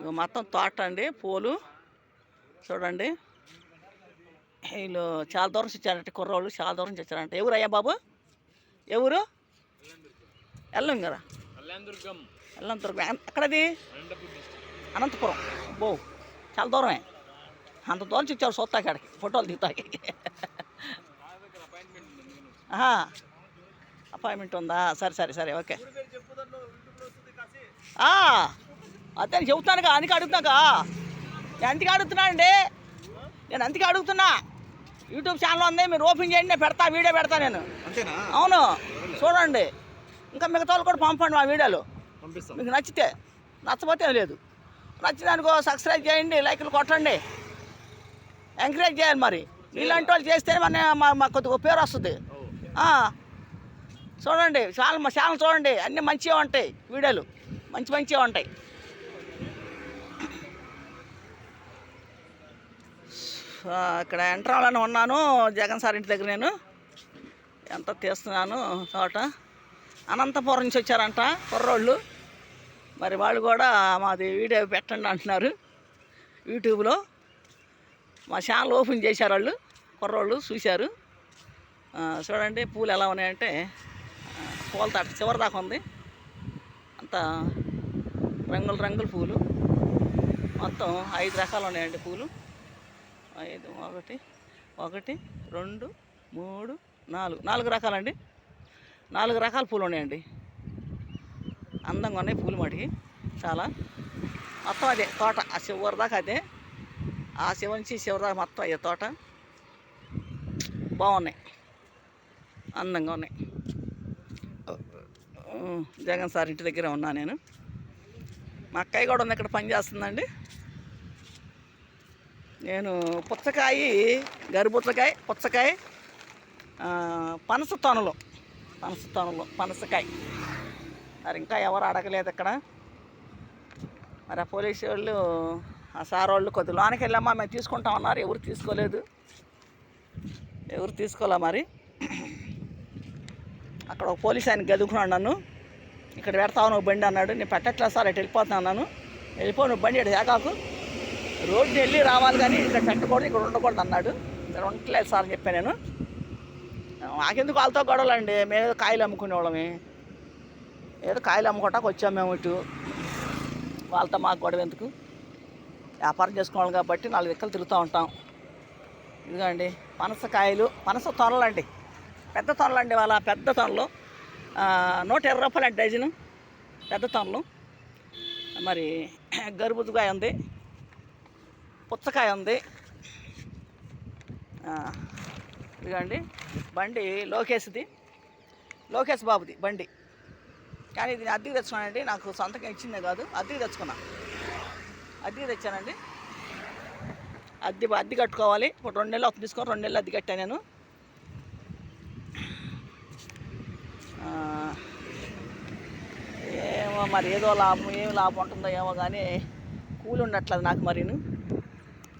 ఇగో మొత్తం తోట అండి, పూలు చూడండి. వీళ్ళు చాలా దూరం నుంచి వచ్చారంటే, కుర్రోళ్ళు చాలా దూరం నుంచి వచ్చారంట. ఎవరు అయ్యా బాబు? ఎవరు? ఎల్లంగారా? ఎల్లందుర్గం. ఎక్కడది? అనంతపురం. బో చాలా దూరమే. అంత దూరం నుంచి వచ్చారు చూస్తాకి, అక్కడికి ఫోటోలు దిగుతాకి. అపాయింట్మెంట్ ఉందా? సరే సరే సరే, ఓకే. అదే చెబుతానుగా, అందుకే అడుగుతున్నాగా. నేను అందుకే అడుగుతున్నానండి, నేను అందుకే అడుగుతున్నా. యూట్యూబ్ ఛానల్ ఉంది, మీరు ఓపెన్ చేయండి, నేను పెడతా, వీడియో పెడతా నేను. అవును, చూడండి. ఇంకా మిగతా వాళ్ళు కూడా పంపండి మా వీడియోలు, మీకు నచ్చితే. నచ్చపోతే లేదు. నచ్చినానుకో సబ్స్క్రైబ్ చేయండి, లైక్లు కొట్టండి, ఎంకరేజ్ చేయాలి. మరి ఇలాంటి వాళ్ళు చేస్తే మాకు కొద్దిగా పేరు వస్తుంది. చూడండి, మా ఛానల్ చూడండి, అన్నీ మంచిగా ఉంటాయి వీడియోలు, మంచిగా ఉంటాయి. ఇక్కడ ఎంట్రాలని ఉన్నాను, జగన్ సార్ ఇంటి దగ్గర. నేను ఎంత తీస్తున్నాను తోట. అనంతపురం నుంచి వచ్చారంట కుర్రోళ్ళు. మరి వాళ్ళు కూడా మాది వీడియో పెట్టండి అంటున్నారు యూట్యూబ్లో. మా ఛానల్ ఓపెన్ చేశారు వాళ్ళు, కుర్రోళ్ళు చూశారు. చూడండి పూలు ఎలా ఉన్నాయంటే, పూల తోట చివరి దాకా ఉంది. అంత రంగుల పూలు, మొత్తం 5 రకాలు ఉన్నాయండి పూలు. 5 1 2 3 4 రకాలండి. 4 రకాల పూలు ఉన్నాయండి. అందంగా ఉన్నాయి పూలు మటుకి చాలా. మొత్తం అదే తోట, ఆ చివరి దాకా అదే. ఆ శివ నుంచి చివరి దాకా మొత్తం అయ్యే తోట. బాగున్నాయి, అందంగా ఉన్నాయి. జగన్ సార్ ఇంటి దగ్గర ఉన్నా నేను. మా అక్కయ్య కూడా ఉంది, ఇక్కడ పని చేస్తుందండి. నేను పుచ్చకాయ, పుచ్చకాయ, పనసకాయ. మరి ఇంకా ఎవరు అడగలేదు ఇక్కడ. మరి ఆ పోలీసు వాళ్ళు, ఆ సార్ వాళ్ళు కొద్ది లోనికి వెళ్ళమ్మా మేము తీసుకుంటామన్నారు. ఎవరు తీసుకోలే మరి. అక్కడ ఒక పోలీస్ ఆయన గదుకున్నాడు నన్ను. ఇక్కడ పెడతావు నువ్వు బండి అన్నాడు. నేను పెట్టట్లేదు సార్, అటు వెళ్ళిపోతున్నాను. నువ్వు బండి అటు ఏకాకు రోడ్డుని వెళ్ళి రావాలి, కానీ ఇక్కడ పెట్టకూడదు, ఇక్కడ ఉండకూడదు అన్నాడు. ఇక్కడ ఉండట్లేదు సార్ అని చెప్పాను నేను. మాకెందుకు వాళ్ళతో గొడవలండి, మేము ఏదో కాయలు అమ్ముకునే వాళ్ళమే, ఏదో కాయలు అమ్ముకోవటానికి వచ్చాము మేము ఇటు. వాళ్ళతో మాకు గొడవ ఎందుకు? వ్యాపారం చేసుకోవాలి కాబట్టి 4 దిక్కలు తిరుగుతూ ఉంటాం. ఇదిగోండి పనసకాయలు, పనస తొనలండి, పెద్ద తొనలండి. వాళ్ళ పెద్ద తొనలు 120 రూపాయలు అండి డజను, పెద్ద తొనలు. మరి గర్బుజకాయ ఉంది, పుచ్చకాయ ఉంది. ఇదిగోండి బండి లోకేష్ బాబుది బండి. కానీ ఇది నేను అద్దెకి తెచ్చుకున్నానండి, నాకు సొంతంగా ఇచ్చిందే కాదు, అద్దెకి తెచ్చానండి. అద్దె కట్టుకోవాలి. ఇప్పుడు 2 నెలలు అప్పు తీసుకొని 2 నెలలు అద్దె కట్టాను నేను. ఏమో మరి ఏం లాభం ఉంటుందో ఏమో, కానీ కూలి ఉండట్లేదు నాకు. మరి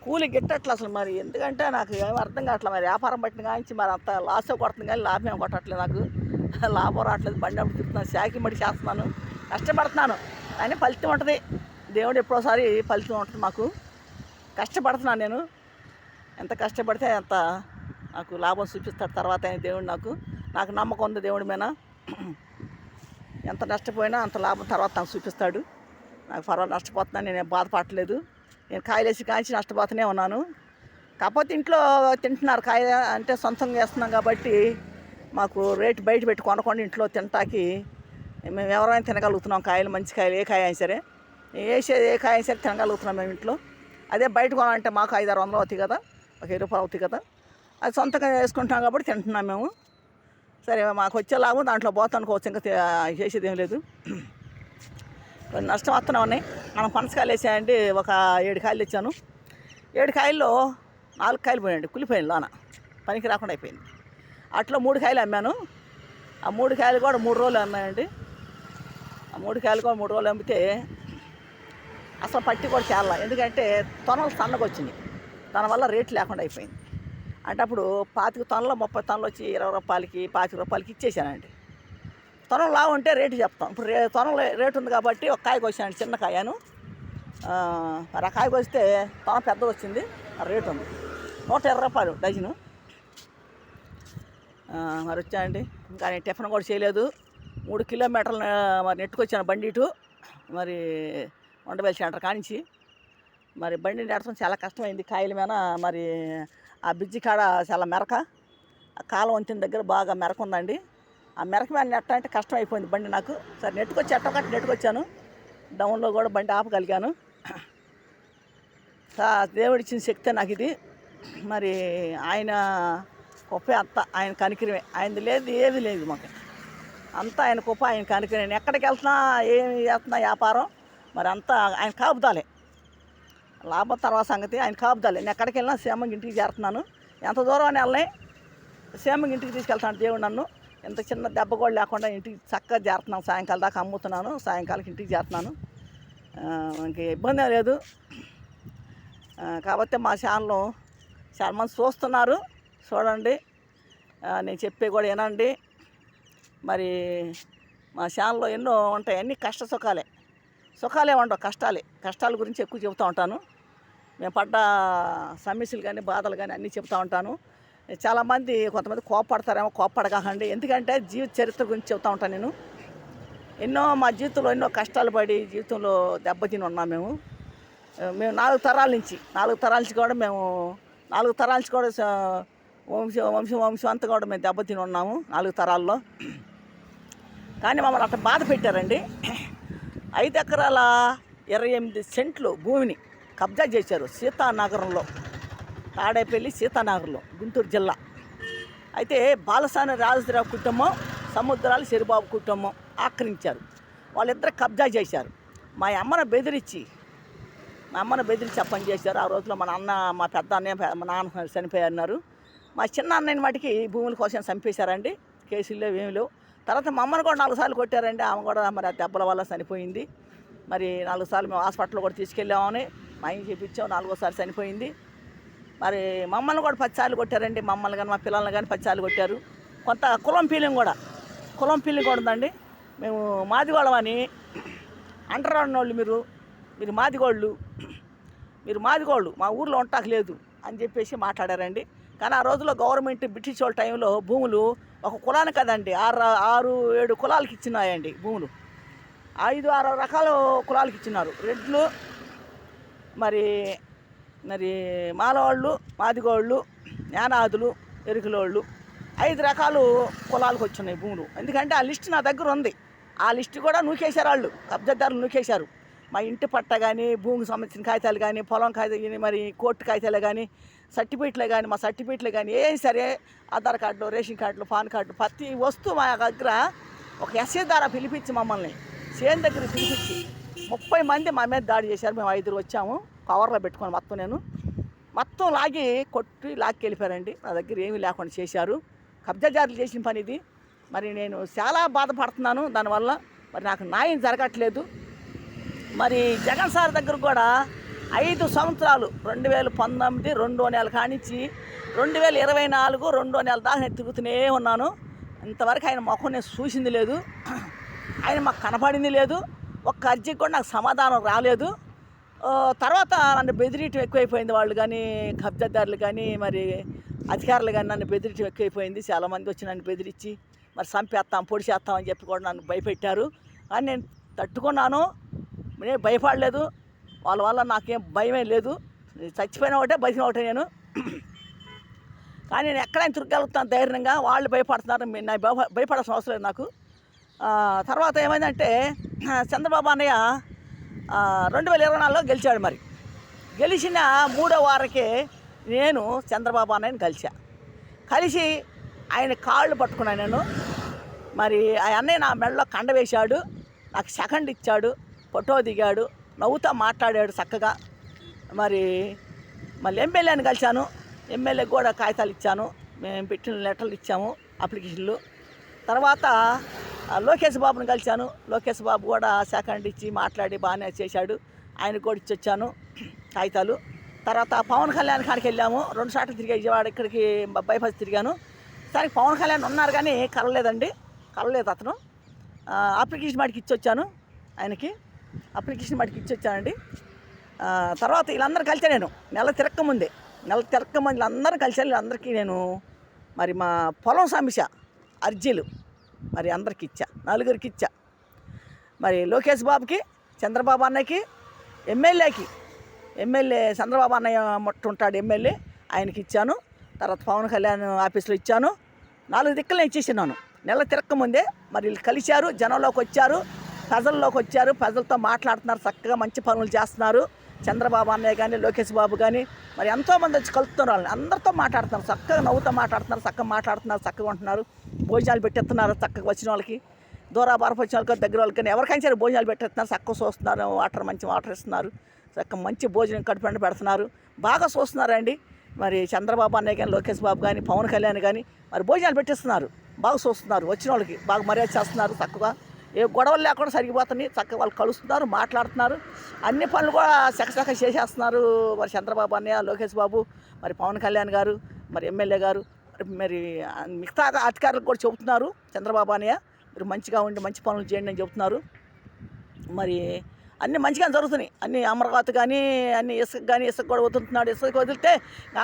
కూలి గిట్టట్లేదు అసలు. మరి ఎందుకంటే నాకు ఏమో అర్థం కావట్లేదు. మరి వ్యాపారం పట్టిన కానీ మరి అంత లాస్ కొడుతుంది, కానీ లాభం ఏమి కొట్టట్లేదు నాకు. లాభం రావట్లేదు. బండి అప్పుడు తిప్పుతున్నాను, శాఖీ మడి చేస్తున్నాను, కష్టపడుతున్నాను, కానీ ఫలితం ఉంటుంది. దేవుడు ఎప్పుడోసారి ఫలితం ఉంటుంది మాకు. కష్టపడుతున్నాను నేను. ఎంత కష్టపడితే అంత నాకు లాభం చూపిస్తాడు తర్వాత దేవుడు. నాకు నమ్మకం ఉంది దేవుడి మీద. ఎంత నష్టపోయినా అంత లాభం తర్వాత నాకు చూపిస్తాడు. నాకు పర్వాలేదు, నష్టపోతున్నాను, నేను బాధపడలేదు. నేను కాయలేసి కాయించి నష్టపోతూనే ఉన్నాను. కాకపోతే ఇంట్లో తింటున్నారు కాయ అంటే, సొంతంగా వేస్తున్నాం కాబట్టి మాకు రేటు బయట పెట్టి కొనకుండా ఇంట్లో తినటానికి మేము ఎవరైనా తినగలుగుతున్నాం. కాయలు మంచి కాయలు, ఏ కాయ అయినా సరే, వేసేది ఏ కాయ అయినా సరే తినగలుగుతున్నాం మేము ఇంట్లో. అదే బయట కొనాలంటే మాకు 500-600 అవుతాయి కదా, ఒక 20 రూపాయలు అవుతాయి కదా. అది సొంతంగా వేసుకుంటున్నాం కాబట్టి తింటున్నాం మేము. సరే మాకు వచ్చే లాభం దాంట్లో పోతా అనుకోవచ్చు, ఇంకా చేసేది ఏం లేదు. కొన్ని నష్టం వస్తూనే ఉన్నాయి. మనం పనసకాయలు వేసాయండి, ఒక 7 కాయలు తెచ్చాను. 7 కాయల్లో 4 కాయలు పోయాయండి, కులిపోయింది లోన, పనికి రాకుండా అయిపోయింది. అట్లా 3 కాయలు అమ్మాను. ఆ 3 కాయలు కూడా 3 రోజులు అమ్మాయండి. ఆ 3 కాయలు కూడా 3 రోజులు అమ్మితే అసలు పట్టి కూడా చాలా, ఎందుకంటే తొనలు సన్నగా వచ్చినాయి, దానివల్ల రేటు లేకుండా అయిపోయింది. అంటే అప్పుడు 25 తొనలు 30 తొనలు వచ్చి 20 రూపాయలకి 25 రూపాయలకి ఇచ్చేసానండి. తొనలు లావు ఉంటే రేటు చెప్తాం. ఇప్పుడు తొనలు రేటు ఉంది కాబట్టి ఒక కాయకు వచ్చానండి, చిన్న కాయను మరి ఆ కాయకు వస్తే తన పెద్దది వచ్చింది, రేటు ఉంది 120 రూపాయలు డజను. మరి వచ్చాయండి. ఇంకా నేను టిఫిన్ కూడా చేయలేదు. 3 కిలోమీటర్లు మరి నెట్టుకొచ్చాను బండి ఇటు, మరి ఉండబెల్ సెంటర్ కానించి. మరి బండి నెట్టడం చాలా కష్టమైంది కాయల మీద. మరి ఆ బ్రిడ్జి కాడ చాలా మెరక, ఆ కాలం వంతిన దగ్గర బాగా మెరక ఉందండి. ఆ మెరక మీద నెట్ట అంటే కష్టం అయిపోయింది బండి నాకు. సరే నెట్టుకొచ్చి ఎట్టొకటి నెట్టుకొచ్చాను, డౌన్లో కూడా బండి ఆపగలిగాను. దేవుడిచ్చిన శక్తే నాకు ఇది. మరి ఆయన గొప్ప అంత ఆయన కనికరమే, ఆయనది లేదు ఏది లేదు మాకు, అంతా ఆయన గొప్ప, ఆయన కనికరమే. నేను ఎక్కడికి వెళ్తున్నా ఏమి చేస్తున్నా వ్యాపారం మరి అంతా ఆయన కాపుదాలే, లాభం తర్వాత సంగతి, ఆయన కాపుదాలే. నేను ఎక్కడికి వెళ్ళినా క్షేమంగా ఇంటికి చేరుతున్నాను. ఎంత దూరం అని వెళ్ళినాయి క్షేమంగా ఇంటికి తీసుకెళ్తాను దేవుడు నన్ను. ఎంత చిన్న దెబ్బ కూడా లేకుండా ఇంటికి చక్కగా చేరుతున్నాను. సాయంకాలం దాకా అమ్ముతున్నాను, సాయంకాలం ఇంటికి చేరుతున్నాను. ఇంక ఇబ్బంది లేదు. కాబట్టి మా ఛానల్ చాలా మంది చూస్తున్నారు, చూడండి, నేను చెప్పే కూడా వినండి. మరి మా ఛానల్లో ఎన్నో ఉంటాయి, అన్నీ కష్ట సుఖాలే ఉండవు, కష్టాల గురించి ఎక్కువ చెబుతూ ఉంటాను. మేము పడ్డ సమస్యలు కానీ బాధలు కానీ అన్నీ చెప్తూ ఉంటాను. చాలామంది కొంతమంది కోప్పడతారేమో, కోప్పడకండి. ఎందుకంటే జీవిత చరిత్ర గురించి చెబుతూ ఉంటాను నేను. మా జీవితంలో ఎన్నో కష్టాలు పడి జీవితంలో దెబ్బతిని ఉన్నాం మేము 4 తరాల నుంచి కూడా మేము 4 తరాల నుంచి కూడా వంశం అంతా కూడా మేము దెబ్బతిని ఉన్నాము 4 తరాల్లో. కానీ మమ్మల్ని అట్లా బాధ పెట్టారండి. 5 ఎకరాల 28 సెంట్లు భూమిని కబ్జా చేశారు సీతానగరంలో, తాడేపల్లి సీతానగర్లో, గుంటూరు జిల్లా. అయితే బాలసాని రాజరావు కుటుంబం, సముద్రాల శరిబాబు కుటుంబం ఆక్రమించారు. వాళ్ళిద్దరు కబ్జా చేశారు. మా అమ్మను బెదిరించి పని చేశారు. ఆ రోజులో మా పెద్ద అన్నయ్య, మా నాన్న చనిపోయారు. మా చిన్న అన్నయ్యని మటుకి భూముల కోసం చంపేశారండి. కేసుల్లో ఏమి లేవు. తర్వాత మా అమ్మను కూడా 4 సార్లు కొట్టారండి. ఆమె కూడా మరి ఆ దెబ్బల వల్ల చనిపోయింది. మరి 4 సార్లు మేము హాస్పిటల్ కూడా తీసుకెళ్ళామని మా ఆయన చేపించాం. 4వసారి చనిపోయింది. మరి మమ్మల్ని కూడా 10 సార్లు కొట్టారండి. మమ్మల్ని కానీ మా పిల్లల్ని కానీ 10 సార్లు కొట్టారు. కొంత కులం ఫీలింగ్ కూడా ఉందండి. మేము మాదిగోళం అని అంటరాని వాళ్ళు, మీరు మాదిగోళ్ళు మా ఊర్లో ఉంటాక లేదు అని చెప్పేసి మాట్లాడారండి. కానీ ఆ రోజుల్లో గవర్నమెంట్ బ్రిటిష్ వాళ్ళ టైంలో భూములు ఒక కులానికి కదండి 6-7 కులాలకి ఇచ్చినాయండి భూములు. 5-6 రకాల కులాలకి ఇచ్చినారు. రెడ్లు, మరి మాలవాళ్ళు, మాదిగోళ్ళు, యానాదులు, ఎరుకలోళ్ళు, 5 రకాల కులాలకు వచ్చినాయి భూములు. ఎందుకంటే ఆ లిస్ట్ నా దగ్గర ఉంది. ఆ లిస్ట్ కూడా నూకేశారు వాళ్ళు, కబ్జాదారులు నూకేశారు. మా ఇంటి పట్ట కానీ, భూమికి సంబంధించిన కాగితాలు కానీ, పొలం కాగితాలు కానీ, మరి కోర్టు కాగితాలు కానీ, సర్టిఫికేట్లు కానీ, మా సర్టిఫికేట్లు కానీ ఏం సరే, ఆధార్ కార్డులు, రేషన్ కార్డులు, పాన్ కార్డులు, ప్రతి వస్తువు మా దగ్గర ఒక ఎస్ఐ ద్వారా పిలిపించి మమ్మల్ని చేను దగ్గర పిలిపించి 30 మంది మా మీద దాడి చేశారు. మేము 5 వచ్చాము కవర్లో పెట్టుకొని మొత్తం లాక్కి వెళ్ళిపోయారండి. నా దగ్గర ఏమీ లేకుండా చేశారు. కబ్జాదారులు చేసిన పని ఇది. మరి నేను చాలా బాధపడుతున్నాను దానివల్ల. మరి నాకు న్యాయం జరగట్లేదు. మరి జగన్ సార్ దగ్గర కూడా 5 సంవత్సరాలు 2019 2వ నెల కానించి 2024 2వ నెల దాకా నేను తిరుగుతూనే ఉన్నాను. ఇంతవరకు ఆయన ముఖం నేను చూసింది లేదు, ఆయన మాకు కనపడింది లేదు. ఒక్క అర్జీకి కూడా నాకు సమాధానం రాలేదు. తర్వాత నన్ను బెదిరియటం ఎక్కువైపోయింది. వాళ్ళు కానీ, కబ్జాదారులు కానీ, మరి అధికారులు కానీ నన్ను బెదిరియటం ఎక్కువైపోయింది. చాలామంది వచ్చి నన్ను బెదిరించి మరి చంపేస్తాం, పొడి చేస్తాం అని చెప్పి కూడా నన్ను భయపెట్టారు. కానీ నేను తట్టుకున్నాను, నేను భయపడలేదు. వాళ్ళ వల్ల నాకేం భయమే లేదు. చచ్చిపోయిన ఒకటే, బతికిన ఒకటే నేను. కానీ నేను ఎక్కడైనా తిరగలుగుతాను ధైర్యంగా. వాళ్ళు భయపడుతున్నారు, నాకు భయపడాల్సిన అవసరం లేదు నాకు. తర్వాత ఏమైందంటే చంద్రబాబు అన్నయ్య 2024లో గెలిచాడు. మరి గెలిచిన 3వ వారకే నేను చంద్రబాబు అన్నయ్యని కలిసి ఆయన కాళ్ళు పట్టుకున్నాను నేను. మరి ఆ అన్నయ్య నా మెడలో కండ వేశాడు, నాకు సెకండ్ ఇచ్చాడు, ఫోటో దిగాడు, నవ్వుతా మాట్లాడాడు చక్కగా. మళ్ళీ ఎమ్మెల్యేని కలిశాను. ఎమ్మెల్యేకి కూడా కాగితాలు ఇచ్చాను, మేము పెట్టిన లెటర్లు ఇచ్చాము, అప్లికేషన్లు. తర్వాత లోకేష్ బాబుని కలిశాను. లోకేష్ బాబు కూడా సెకండ్ ఇచ్చి మాట్లాడి బాగానే చేశాడు. ఆయనకు కూడా ఇచ్చి వచ్చాను కాగితాలు. తర్వాత పవన్ కళ్యాణ్ కాడికి వెళ్ళాము. 2 సార్లు తిరిగా విజయవాడ, ఇక్కడికి బైపాస్ తిరిగాను. సరే పవన్ కళ్యాణ్ ఉన్నారు కానీ కలలేదు అతను. అప్లికేషన్ మటుకు ఇచ్చి వచ్చాను ఆయనకి, అప్లికేషన్ మటుకు ఇచ్చి వచ్చానండి. తర్వాత వీళ్ళందరూ కలిసా నేను నెల తిరక్కముందే వీళ్ళందరూ కలిసాను. వీళ్ళందరికీ నేను మరి మా పొలం సమీక్ష అర్జీలు మరి అందరికి ఇచ్చా, నలుగురికి ఇచ్చా. మరి లోకేష్ బాబుకి, చంద్రబాబు అన్నకి, ఎమ్మెల్యే చంద్రబాబు అన్నయ్య ఉంటాడు ఎమ్మెల్యే, ఆయనకి ఇచ్చాను. తర్వాత పవన్ కళ్యాణ్ ఆఫీస్లో ఇచ్చాను. 4 దిక్కులు ఇచ్చేసినాను నెల తిరక్కముందే. మరి వీళ్ళు కలిశారు, జనంలోకి వచ్చారు, ప్రజల్లోకి వచ్చారు, ప్రజలతో మాట్లాడుతున్నారు, చక్కగా మంచి పనులు చేస్తున్నారు. చంద్రబాబు అన్నయ్య కానీ, లోకేష్ బాబు కానీ మరి ఎంతోమంది వచ్చి కలుపుతున్నారు. వాళ్ళని అందరితో మాట్లాడుతున్నారు, చక్కగా నవ్వుతూ మాట్లాడుతున్నారు, చక్కగా ఉంటున్నారు. భోజనాలు పెట్టేస్తున్నారు చక్కగా వచ్చిన వాళ్ళకి, దూరాభారపు వచ్చిన వాళ్ళకి, దగ్గర వాళ్ళకి, ఎవరికైనా సరే భోజనాలు పెట్టేస్తున్నారు. చక్కగా చూస్తున్నారు, మంచి వాటర్ ఇస్తున్నారు, చక్కగా మంచి భోజనం కడుపు పెడుతున్నారు, బాగా చూస్తున్నారండి. మరి చంద్రబాబు అన్నయ్య కానీ, లోకేష్ బాబు కానీ, పవన్ కళ్యాణ్ కానీ మరి భోజనాలు పెట్టిస్తున్నారు, బాగా చూస్తున్నారు, వచ్చిన వాళ్ళకి బాగా మర్యాద చేస్తున్నారు. చక్కగా ఏ గొడవలు లేకుండా సరిగిపోతున్నాయి, చక్కగా వాళ్ళు కలుస్తున్నారు, మాట్లాడుతున్నారు, అన్ని పనులు కూడా చక్కచక్క చేసేస్తున్నారు. మరి చంద్రబాబు అన్నయ్య, లోకేష్ బాబు, మరి పవన్ కళ్యాణ్ గారు, మరి ఎమ్మెల్యే గారు, మరి మిగతా అధికారులకు కూడా చెబుతున్నారు. చంద్రబాబు అన్నయ్య మీరు మంచిగా ఉండి మంచి పనులు చేయండి అని చెబుతున్నారు. మరి అన్నీ మంచిగానే జరుగుతున్నాయి. అన్నీ అమరావతి కానీ, అన్ని ఇసుక కూడా వదులుతున్నాడు. ఇసుక వదిలితే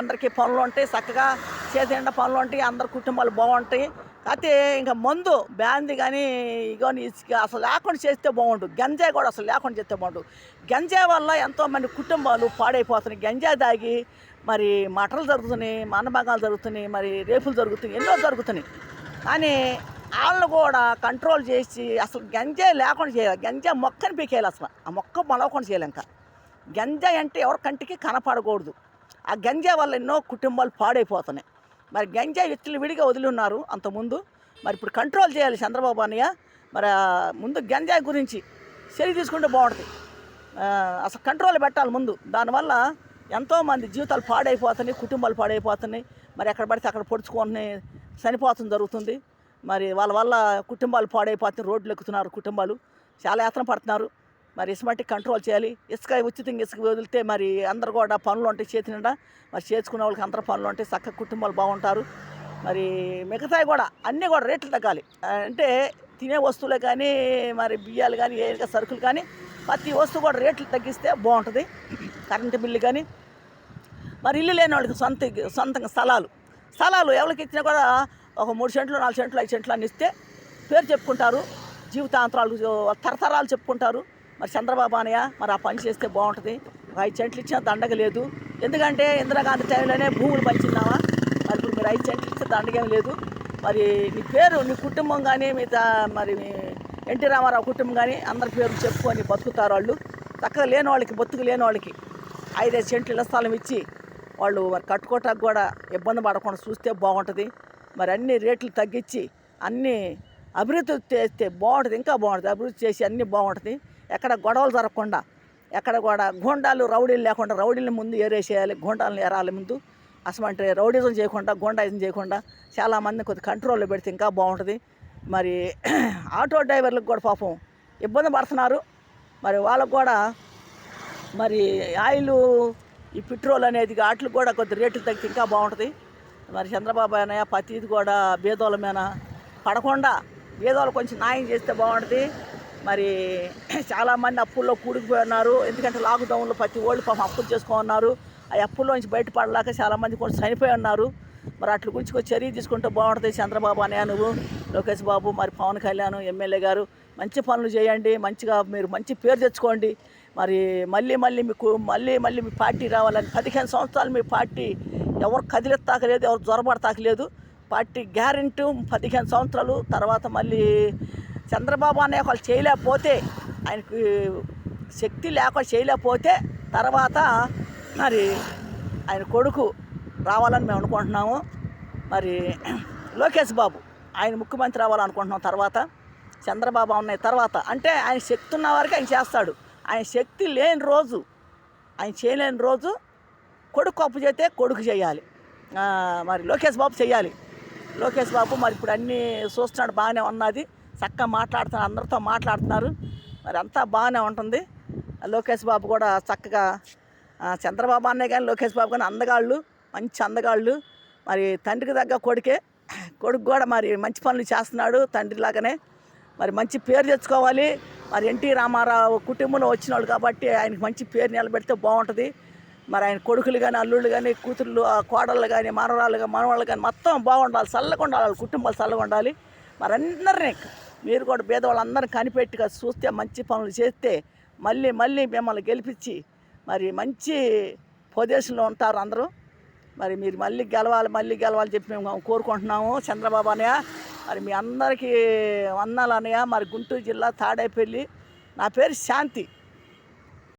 అందరికీ పనులు ఉంటాయి, చక్కగా చేతి నిండా పనులు ఉంటాయి, అందరి కుటుంబాలు బాగుంటాయి. అయితే ఇంకా మందు బ్యాంది కానీ ఇగోని ఇసుక అసలు లేకుండా చేస్తే బాగుంటుంది. గంజాయి కూడా అసలు లేకుండా చేస్తే బాగుంటుంది. గంజాయి వల్ల ఎంతోమంది కుటుంబాలు పాడైపోతున్నాయి. గంజాయి తాగి మరి మటలు జరుగుతున్నాయి, మానభంగాలు జరుగుతున్నాయి, మరి రేపులు జరుగుతున్నాయి, ఎన్నో జరుగుతున్నాయి. కానీ వాళ్ళని కూడా కంట్రోల్ చేసి అసలు గంజాయి లేకుండా చేయాలి. గంజాయి మొక్కని పీకేయాలి, అసలు ఆ మొక్క మొలవకుండా చేయాలి. ఇంకా గంజాయి అంటే ఎవరి కంటికి కనపడకూడదు. ఆ గంజాయి వల్ల ఎన్నో కుటుంబాలు పాడైపోతున్నాయి. మరి గంజాయి వ్యక్తులు విడిగా వదిలి ఉన్నారు అంతకుముందు. మరి ఇప్పుడు కంట్రోల్ చేయాలి చంద్రబాబు అన్నయ్య. మరి ముందు గంజాయి గురించి చర్య తీసుకుంటే బాగుంటుంది. అసలు కంట్రోల్ పెట్టాలి ముందు. దానివల్ల ఎంతోమంది జీవితాలు పాడైపోతున్నాయి, కుటుంబాలు పాడైపోతున్నాయి. మరి ఎక్కడ పడితే అక్కడ పొడుచుకొని చనిపోతుంది జరుగుతుంది. మరి వాళ్ళ వల్ల కుటుంబాలు పాడైపోతున్నాయి, రోడ్లు ఎక్కుతున్నారు, కుటుంబాలు చాలా యాతన పడుతున్నారు. మరి ఇసుమంటి కంట్రోల్ చేయాలి. ఉచితంగా ఇసుక వదిలితే మరి అందరు కూడా పనులు ఉంటాయి చేతి నిండా. మరి చేసుకునే వాళ్ళకి అందరూ పనులు ఉంటాయి, చక్కగా కుటుంబాలు బాగుంటారు. మరి మిగతాయి కూడా అన్నీ కూడా రేట్లు తగ్గాలి. అంటే తినే వస్తువులే కానీ, మరి బియ్యాలు కానీ, ఏ సరుకులు కానీ ప్రతి వస్తువు కూడా రేట్లు తగ్గిస్తే బాగుంటుంది. కరెంటు బిల్లు కానీ, మరి ఇల్లు లేని వాళ్ళకి సొంతంగా స్థలాలు ఎవరికి ఇచ్చినా కూడా ఒక 3 సెంట్లు, 4 సెంట్లు, 5 సెంట్లు అని ఇస్తే పేరు చెప్పుకుంటారు, జీవితాంతరాలు తరతరాలు చెప్పుకుంటారు. మరి చంద్రబాబు అన్నయ్య మరి ఆ పని చేస్తే బాగుంటుంది. 5 సెంట్లు ఇచ్చినా దండగ లేదు. ఎందుకంటే ఇందిరాగాంధీ టైంలోనే భూములు పంచినావా. మరి ఇప్పుడు మీరు 5 సెంట్లు ఇస్తే దండగేం లేదు. మరి నీ పేరు, నీ కుటుంబం కానీ, మరి ఎన్టీ రామారావు కుటుంబం కానీ అందరి పేరు చెప్పుకొని బతుకుతారు వాళ్ళు. చక్కగా లేని వాళ్ళకి, బతుకు లేని వాళ్ళకి 5-5 సెంట్లు ఇళ్ల స్థలం ఇచ్చి వాళ్ళు మరి కట్టుకోవటానికి కూడా ఇబ్బంది పడకుండా చూస్తే బాగుంటుంది. మరి అన్ని రేట్లు తగ్గించి అన్నీ అభివృద్ధి చేస్తే బాగుంటుంది, ఇంకా బాగుంటుంది. అభివృద్ధి చేసి అన్నీ బాగుంటుంది. ఎక్కడ గొడవలు జరగకుండా, ఎక్కడ కూడా గూండాలు, రౌడీలు లేకుండా, రౌడీని ముందు ఏరేసేయాలి, గూండాలను ఏరాలి ముందు. అసలు అంటే రౌడీజం చేయకుండా, గూండాయిజం చేయకుండా చాలామంది కొద్ది కంట్రోల్లో పెడితే ఇంకా బాగుంటుంది. మరి ఆటో డ్రైవర్లకు కూడా పాపం ఇబ్బంది పడుతున్నారు. మరి వాళ్ళకు కూడా మరి ఆయిల్, ఈ పెట్రోల్ అనేది వాటికి కూడా కొద్ది రేట్లు తగ్గితే ఇంకా బాగుంటుంది. మరి చంద్రబాబు అన్నయ్య ప్రతిది కూడా బీదోళ్ళ మీద పడకుండా బీదోళ్ళు కొంచెం న్యాయం చేస్తే బాగుంటుంది. మరి చాలామంది అప్పుల్లో కూడుకుపోయి ఉన్నారు. ఎందుకంటే లాక్డౌన్లో ప్రతి వాళ్ళు పాపం అప్పులు చేసుకున్నారు. ఆ అప్పుల్లోంచి బయటపడలేక చాలామంది కొంచెం చనిపోయి ఉన్నారు. మరి అట్ల గురించి కొంచెం చర్య తీసుకుంటే బాగుంటుంది. చంద్రబాబు అన్నయ్య, నువ్వు, లోకేష్ బాబు, మరి పవన్ కళ్యాణ్ ఎమ్మెల్యే గారు మంచి పనులు చేయండి. మంచిగా మీరు మంచి పేరు తెచ్చుకోండి. మరి మళ్ళీ మీ పార్టీ రావాలని 15 సంవత్సరాలు మీ పార్టీ ఎవరు కదిలెత్తాకలేదు, ఎవరు జ్వరపడతాకలేదు. పార్టీ గ్యారెంటీ 15 సంవత్సరాలు తర్వాత మళ్ళీ చంద్రబాబు అన్నయ్య వాళ్ళు చేయలేకపోతే, ఆయనకి శక్తి లేక చేయలేకపోతే తర్వాత మరి ఆయన కొడుకు రావాలని మేము అనుకుంటున్నాము. మరి లోకేష్ బాబు ఆయన ముఖ్యమంత్రి రావాలనుకుంటున్నాం. తర్వాత చంద్రబాబు అన్నయ్య తర్వాత అంటే ఆయన శక్తి ఉన్న వరకు ఆయన చేస్తాడు. ఆయన శక్తి లేని రోజు, ఆయన చేయలేని రోజు కొడుకు అప్పు చేస్తే కొడుకు చేయాలి. మరి లోకేష్ బాబు చేయాలి. లోకేష్ బాబు మరి ఇప్పుడు అన్నీ చూస్తున్నాడు, బాగానే ఉన్నది, చక్కగా మాట్లాడుతున్నారు, అందరితో మాట్లాడుతున్నారు. మరి అంతా బాగానే ఉంటుంది. లోకేష్ బాబు కూడా చక్కగా చంద్రబాబు అన్నయ్య కానీ, లోకేష్ బాబు కానీ అందగాళ్ళు, మంచి అందగాళ్ళు. మరి తండ్రికి తగ్గ కొడుకు కూడా మరి మంచి పనులు చేస్తున్నాడు తండ్రిలాగానే. మరి మంచి పేరు తెచ్చుకోవాలి. మరి ఎన్టీ రామారావు కుటుంబంలో వచ్చిన వాళ్ళు కాబట్టి ఆయనకు మంచి పేరు నిలబెడితే బాగుంటుంది. మరి ఆయన కొడుకులు కానీ, అల్లుళ్ళు కానీ, కూతుళ్ళు, కోడళ్ళు కానీ, మనవాళ్ళు కానీ మొత్తం బాగుండాలి, చల్లగా ఉండాలి, వాళ్ళ కుటుంబాలు చల్లగా ఉండాలి. మరి అందరినీ మీరు కూడా పేదవాళ్ళందరినీ కనిపెట్టుగా చూస్తే, మంచి పనులు చేస్తే మళ్ళీ మళ్ళీ మిమ్మల్ని గెలిపించి మరి మంచి పొజిషన్లో ఉంటారు అందరూ. మరి మీరు మళ్ళీ గెలవాలి చెప్పి మేము కోరుకుంటున్నాము చంద్రబాబు అన్నయ్య. మరి మీ అందరికీ వందనాలు అన్నయ్య. మరి గుంటూరు జిల్లా తాడేపల్లి, నా పేరు శాంతి.